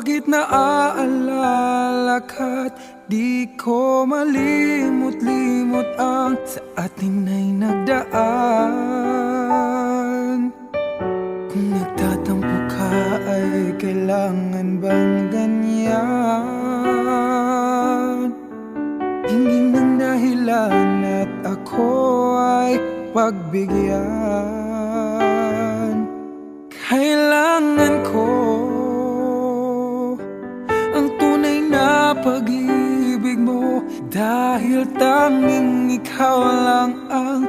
Bakit naaalala ka't di ko malimot-limot ang sa atin ay nagdaan? Kung nagtatampo ka ay kailangan bang ganyan? Hindi ng dahilan at ako ay pagbigyan. Kailangan ko ang tunay na pag-ibig mo, dahil tanging ikaw lang ang